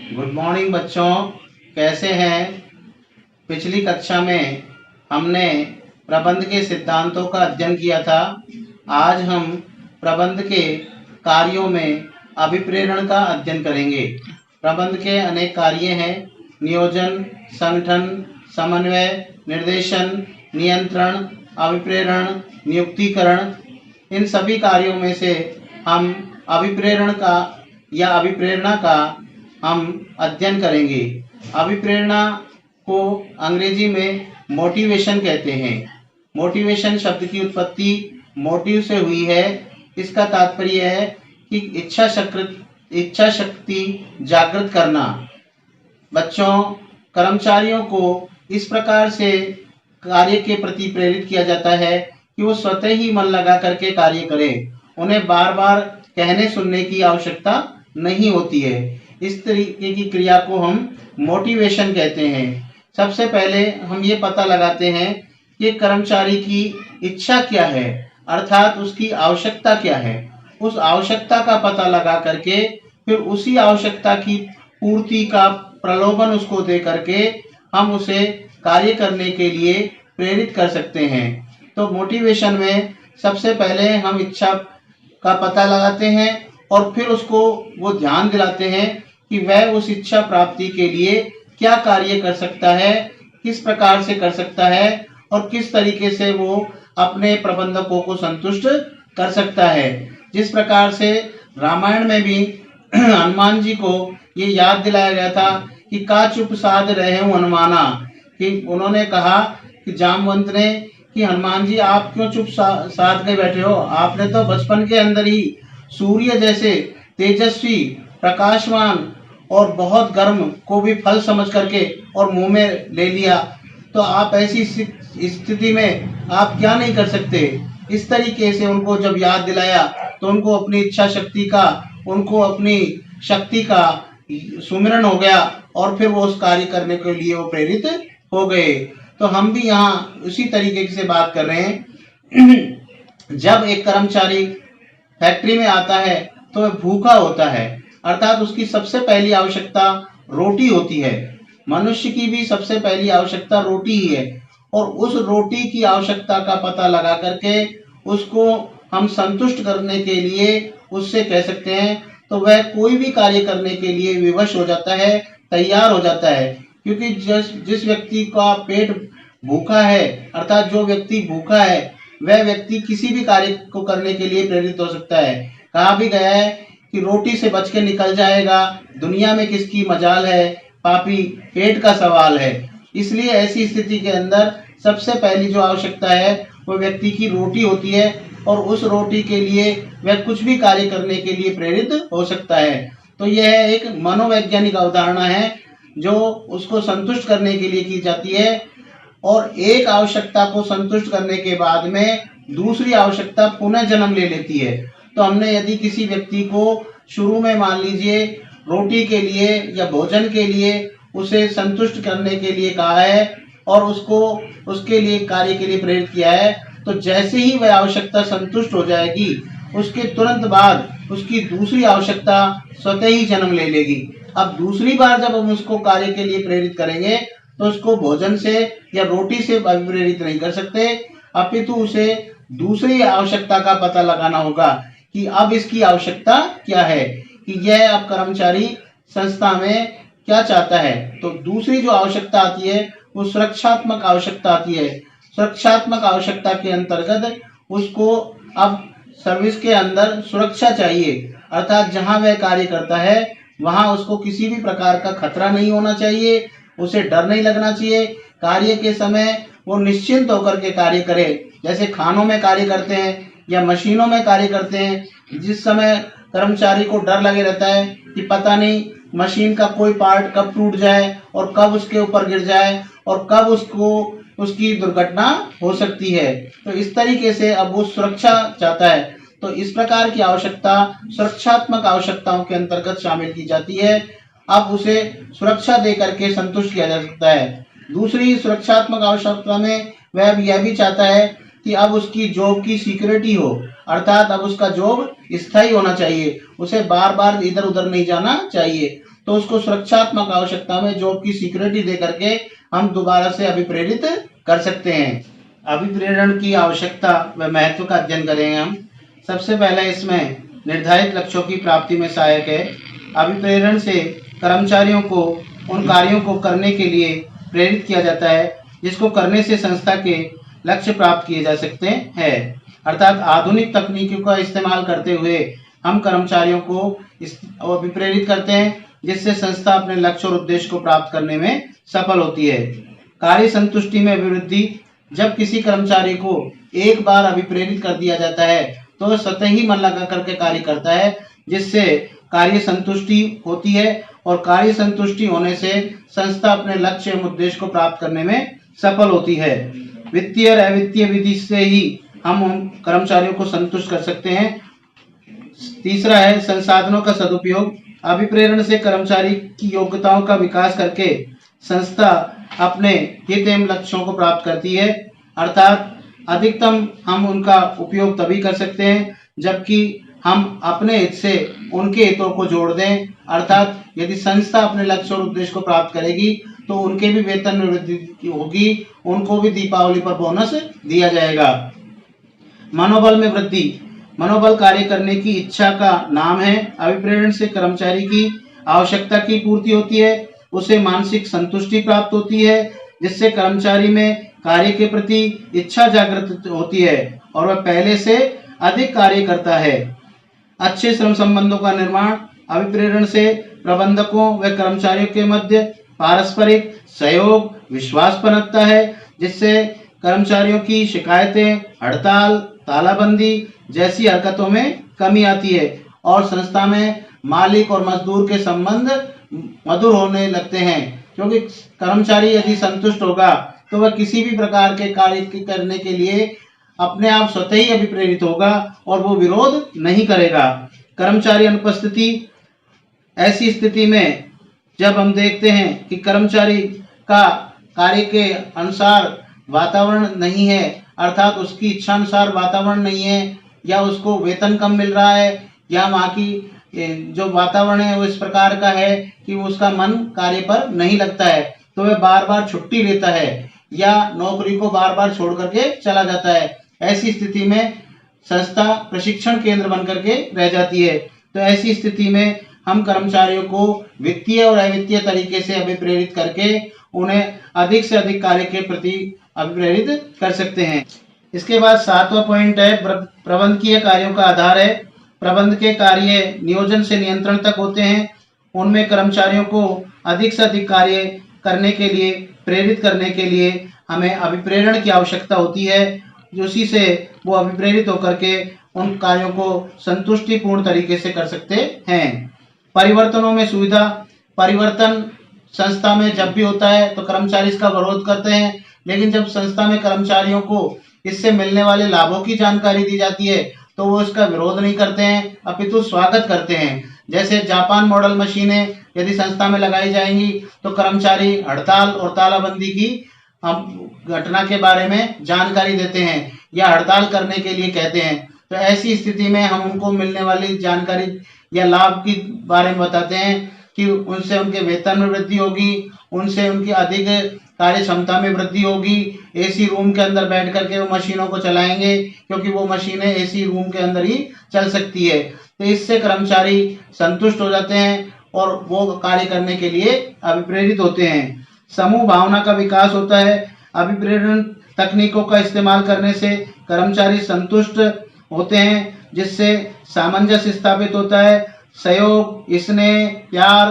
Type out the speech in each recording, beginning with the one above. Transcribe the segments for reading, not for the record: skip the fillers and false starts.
Good morning बच्चों, कैसे हैं। पिछली कक्षा में हमने प्रबंध के सिद्धांतों का अध्ययन किया था। आज हम प्रबंध के कार्यों में अभिप्रेरण का अध्ययन करेंगे। प्रबंध के अनेक कार्य हैं: नियोजन, संगठन, समन्वय, निर्देशन, नियंत्रण, अभिप्रेरण, नियुक्तिकरण। इन सभी कार्यों में से हम अभिप्रेरण का या अभिप्रेरणा का हम अध्ययन करेंगे। अभिप्रेरणा को अंग्रेजी में मोटिवेशन कहते हैं। मोटिवेशन शब्द की उत्पत्ति मोटिव से हुई है। इसका तात्पर्य है कि इच्छा शक्ति जागृत करना। बच्चों, कर्मचारियों को इस प्रकार से कार्य के प्रति प्रेरित किया जाता है कि वो स्वतः ही मन लगा करके कार्य करें। उन्हें बार बार कहने सुनने की आवश्यकता नहीं होती है। इस तरीके की क्रिया को हम मोटिवेशन कहते हैं। सबसे पहले हम ये पता लगाते हैं कि कर्मचारी की इच्छा क्या है, अर्थात उसकी आवश्यकता क्या है। उस आवश्यकता का पता लगा करके फिर उसी आवश्यकता की पूर्ति का प्रलोभन उसको दे करके हम उसे कार्य करने के लिए प्रेरित कर सकते हैं। तो मोटिवेशन में सबसे पहले हम इच्छा का पता लगाते हैं और फिर उसको वो ध्यान दिलाते हैं कि वह उस इच्छा प्राप्ति के लिए क्या कार्य कर सकता है, किस प्रकार से कर सकता है और किस तरीके से वो अपने प्रबंधकों को संतुष्ट कर सकता है। जिस प्रकार से रामायण में भी हनुमान जी को ये याद दिलाया गया था कि का चुप साध रहे हूँ हनुमाना, कि उन्होंने कहा कि जामवंत ने कि हनुमान जी आप क्यों चुप साध के बैठे हो, आपने तो बचपन के अंदर ही सूर्य जैसे तेजस्वी, प्रकाशवान और बहुत गर्म को भी फल समझ करके और मुंह में ले लिया, तो आप ऐसी स्थिति में आप क्या नहीं कर सकते। इस तरीके से उनको जब याद दिलाया तो उनको अपनी इच्छा शक्ति का, उनको अपनी शक्ति का सुमिरन हो गया और फिर वो उस कार्य करने के लिए वो प्रेरित हो गए। तो हम भी यहाँ उसी तरीके से बात कर रहे हैं। जब एक कर्मचारी फैक्ट्री में आता है तो वह भूखा होता है, अर्थात उसकी सबसे पहली आवश्यकता रोटी होती है। मनुष्य की भी सबसे पहली आवश्यकता रोटी ही है और उस रोटी की आवश्यकता का पता लगा करके उसको हम संतुष्ट करने के लिए उससे कह सकते हैं, तो वह कोई भी कार्य करने के लिए विवश हो जाता है, तैयार हो जाता है। क्योंकि जिस व्यक्ति का पेट भूखा है, अर्थात जो व्यक्ति भूखा है, वह व्यक्ति किसी भी कार्य को करने के लिए प्रेरित हो सकता है। कहा भी गया है कि रोटी से बच के निकल जाएगा, दुनिया में किसकी मजाल है, पापी पेट का सवाल है। इसलिए ऐसी स्थिति के अंदर सबसे पहली जो आवश्यकता है वो व्यक्ति की रोटी होती है और उस रोटी के लिए वह कुछ भी कार्य करने के लिए प्रेरित हो सकता है। तो यह एक मनोवैज्ञानिक अवधारणा है जो उसको संतुष्ट करने के लिए की जाती है और एक आवश्यकता को संतुष्ट करने के बाद में दूसरी आवश्यकता पुनः जन्म ले लेती है। तो हमने यदि किसी व्यक्ति को शुरू में मान लीजिए रोटी के लिए या भोजन के लिए उसे संतुष्ट करने के लिए कहा है और उसको उसके लिए कार्य के लिए प्रेरित किया है, तो जैसे ही वह आवश्यकता संतुष्ट हो जाएगी उसके तुरंत बाद उसकी दूसरी आवश्यकता स्वतः ही जन्म ले लेगी। अब दूसरी बार जब हम उसको कार्य के लिए प्रेरित करेंगे तो उसको भोजन से या रोटी से प्रेरित नहीं कर सकते, अपितु उसे दूसरी आवश्यकता का पता लगाना होगा कि अब इसकी आवश्यकता क्या है, कि यह अब कर्मचारी संस्था में क्या चाहता है। तो दूसरी जो आवश्यकता आती है वो सुरक्षात्मक आवश्यकता आती है। सुरक्षात्मक आवश्यकता के अंतर्गत उसको अब सर्विस के अंदर सुरक्षा चाहिए, अर्थात जहां वह कार्य करता है वहां उसको किसी भी प्रकार का खतरा नहीं होना चाहिए, उसे डर नहीं लगना चाहिए। कार्य के समय वो निश्चिंत होकर के कार्य करे, जैसे खानों में कार्य करते हैं या मशीनों में कार्य करते हैं। जिस समय कर्मचारी को डर लगे रहता है कि पता नहीं मशीन का कोई पार्ट कब टूट जाए और कब उसके ऊपर गिर जाए और कब उसकी दुर्घटना हो सकती है, तो इस तरीके से अब वो सुरक्षा चाहता है। तो इस प्रकार की आवश्यकता सुरक्षात्मक आवश्यकताओं के अंतर्गत शामिल की जाती है। अब उसे सुरक्षा दे करके संतुष्ट किया जा सकता है। दूसरी सुरक्षात्मक आवश्यकता में वह यह भी चाहता है कि अब उसकी जॉब की सिक्योरिटी हो, अर्थात अब उसका जॉब स्थायी होना चाहिए, उसे बार बार इधर उधर नहीं जाना चाहिए। तो उसको सुरक्षात्मक आवश्यकता में जॉब की सिक्योरिटी दे करके हम दोबारा से अभिप्रेरित कर सकते हैं। अभिप्रेरण की आवश्यकता व महत्व का अध्ययन करेंगे हम। सबसे पहले इसमें निर्धारित लक्ष्यों की प्राप्ति में सहायक है। अभिप्रेरण से कर्मचारियों को उन कार्यों को करने के लिए प्रेरित किया जाता है जिसको करने से संस्था के लक्ष्य प्राप्त किए जा सकते हैं। अर्थात आधुनिक तकनीकों का इस्तेमाल करते हुए हम कर्मचारियों को अभिप्रेरित करते हैं जिससे संस्था अपने लक्ष्य और उद्देश्य को प्राप्त करने में सफल होती है। कार्य संतुष्टि में अभिवृद्धि। जब किसी कर्मचारी को एक बार अभिप्रेरित कर दिया जाता है तो वह स्वतः ही मन लगा करके कार्य करता है जिससे कार्य संतुष्टि होती है और कार्य संतुष्टि होने से संस्था अपने लक्ष्य एवं उद्देश्य को प्राप्त करने में सफल होती है। वित्तीय और अवित्तीय विधि से ही हम कर्मचारियों को संतुष्ट कर सकते हैं। तीसरा है संसाधनों का सदुपयोग। अभिप्रेरण से कर्मचारी की योग्यताओं का विकास करके संस्था अपने हित एवं लक्ष्यों को प्राप्त करती है। अर्थात अधिकतम हम उनका उपयोग तभी कर सकते हैं जबकि हम अपने हित से उनके हितों को जोड़ दें। अर्थात यदि संस्था अपने लक्ष्य और उद्देश्य को प्राप्त करेगी तो उनके भी वेतन में वृद्धि होगी, उनको भी दीपावली पर बोनस दिया जाएगा। मनोबल में वृद्धि। मनोबल कार्य करने की इच्छा का नाम है। अभिप्रेरण से कर्मचारी की आवश्यकता की पूर्ति होती है, उसे मानसिक संतुष्टि प्राप्त होती है जिससे कर्मचारी में कार्य के प्रति इच्छा जागृत होती है और वह पहले से अधिक कार्य करता है। अच्छे श्रम संबंधों का निर्माण। अभिप्रेरण से प्रबंधकों व कर्मचारियों के मध्य पारस्परिक सहयोग विश्वास पनपता है जिससे कर्मचारियों की शिकायतें, हड़ताल, तालाबंदी जैसी हरकतों में कमी आती है और संस्था में मालिक और मजदूर के संबंध मधुर होने लगते हैं, क्योंकि कर्मचारी यदि संतुष्ट होगा तो वह किसी भी प्रकार के कार्य करने के लिए अपने आप स्वतः ही अभिप्रेरित होगा और वो विरोध नहीं करेगा। कर्मचारी अनुपस्थिति। ऐसी स्थिति में जब हम देखते हैं कि कर्मचारी का कार्य के अनुसार वातावरण नहीं है, अर्थात उसकी इच्छा अनुसार वातावरण नहीं है या उसको वेतन कम मिल रहा है या वहाँ की जो वातावरण है वो इस प्रकार का है कि उसका मन कार्य पर नहीं लगता है, तो वह बार बार छुट्टी लेता है या नौकरी को बार बार छोड़ करके चला जाता है। ऐसी स्थिति में संस्था प्रशिक्षण केंद्र बन करके रह जाती है। तो ऐसी स्थिति में हम कर्मचारियों को वित्तीय और अवित्तीय तरीके से अभिप्रेरित करके उन्हें अधिक से अधिक कार्य के प्रति अभिप्रेरित कर सकते हैं। इसके बाद 7वां पॉइंट है प्रबंधकीय कार्यों का आधार है। प्रबंध के कार्य नियोजन से नियंत्रण तक होते हैं। उनमें कर्मचारियों को अधिक से अधिक कार्य करने के लिए प्रेरित करने के लिए हमें अभिप्रेरण की आवश्यकता होती है, उसी से वो अभिप्रेरित होकर के उन कार्यों को संतुष्टिपूर्ण तरीके से कर सकते हैं। परिवर्तनों में सुविधा। परिवर्तन संस्था में जब भी होता है तो कर्मचारी इसका विरोध करते हैं, लेकिन जब संस्था में कर्मचारियों को इससे मिलने वाले लाभों की जानकारी दी जाती है तो वो इसका विरोध नहीं करते हैं, अपितु स्वागत करते हैं। जैसे जापान मॉडल मशीनें यदि संस्था में लगाई जाएंगी तो कर्मचारी हड़ताल और तालाबंदी की हम घटना के बारे में जानकारी देते हैं या हड़ताल करने के लिए कहते हैं। तो ऐसी स्थिति में हम उनको मिलने वाली जानकारी या लाभ के बारे में बताते हैं कि उनसे उनके वेतन में वृद्धि होगी, उनसे उनकी अधिक कार्य क्षमता में वृद्धि होगी, एसी रूम के अंदर बैठ करके वो मशीनों को चलाएंगे क्योंकि वो मशीनें एसी रूम के अंदर ही चल सकती है। तो इससे कर्मचारी संतुष्ट हो जाते हैं और वो कार्य करने के लिए अभिप्रेरित होते हैं। समूह भावना का विकास होता है। अभिप्रेरण तकनीकों का इस्तेमाल करने से कर्मचारी संतुष्ट होते हैं जिससे सामंजस्य स्थापित होता है। सहयोग, स्नेह, प्यार,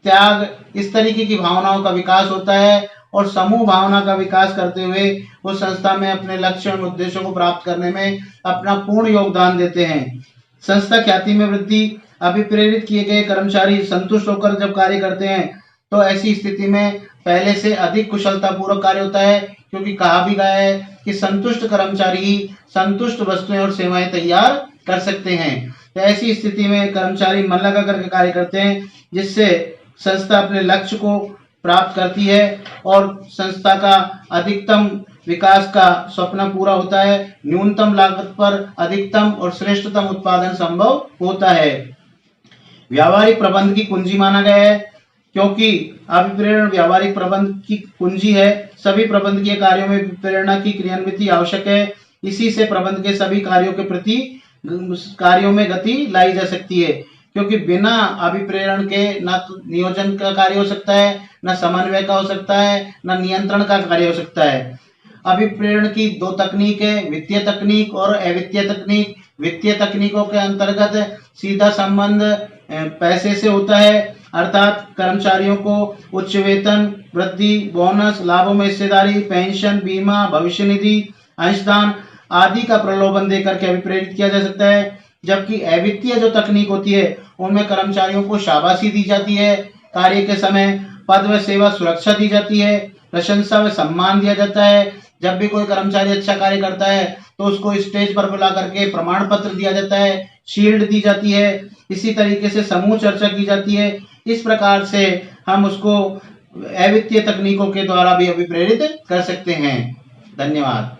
त्याग इस तरीके की भावनाओं का विकास होता है और समूह भावना का विकास करते हुए वो संस्था में अपने लक्ष्य और उद्देश्यों को प्राप्त करने में अपना पूर्ण योगदान देते हैं। संस्था ख्याति में वृद्धि। अभिप्रेरित किए गए कर्मचारी संतुष्ट होकर जब कार्य करते हैं तो ऐसी स्थिति में पहले से अधिक कुशलता पूर्वक कार्य होता है, क्योंकि कहा भी गया है कि संतुष्ट कर्मचारी ही संतुष्ट वस्तुएं और सेवाएं तैयार कर सकते हैं। तो ऐसी स्थिति में कर्मचारी मन लगा करके कार्य करते हैं जिससे संस्था अपने लक्ष्य को प्राप्त करती है और संस्था का अधिकतम विकास का सपना पूरा होता है। न्यूनतम लागत पर अधिकतम और श्रेष्ठतम उत्पादन संभव होता है। व्यावहारिक प्रबंध की कुंजी माना गया है, क्योंकि अभिप्रेरण व्यावहारिक प्रबंध की कुंजी है। सभी प्रबंधकीय कार्यों में प्रेरणा की क्रियान्विति आवश्यक है। इसी से प्रबंध के सभी कार्यों के प्रति कार्यों में गति लाई जा सकती है, क्योंकि बिना अभिप्रेरण के ना तो नियोजन का कार्य हो सकता है, ना समन्वय का हो सकता है, ना नियंत्रण का कार्य हो सकता है। अभिप्रेरण की दो तकनीक है, वित्तीय तकनीक और अवित्तीय तकनीक। वित्तीय तकनीकों के अंतर्गत सीधा संबंध पैसे से होता है, अर्थात कर्मचारियों को उच्च वेतन, वृद्धि, बोनस, लाभों में हिस्सेदारी, पेंशन, बीमा, भविष्य निधि, अंशदान आदि का प्रलोभन देकर के अभिप्रेरित किया जा सकता है। जबकि अवित्तीय जो तकनीक होती है उनमें कर्मचारियों को शाबाशी दी जाती है, कार्य के समय पद व सेवा सुरक्षा दी जाती है, प्रशंसा व सम्मान दिया जाता है। जब भी कोई कर्मचारी अच्छा कार्य करता है तो उसको स्टेज पर बुला करके प्रमाण पत्र दिया जाता है, शील्ड दी जाती है। इसी तरीके से समूह चर्चा की जाती है। इस प्रकार से हम उसको अवित्तीय तकनीकों के द्वारा भी अभिप्रेरित कर सकते हैं। धन्यवाद।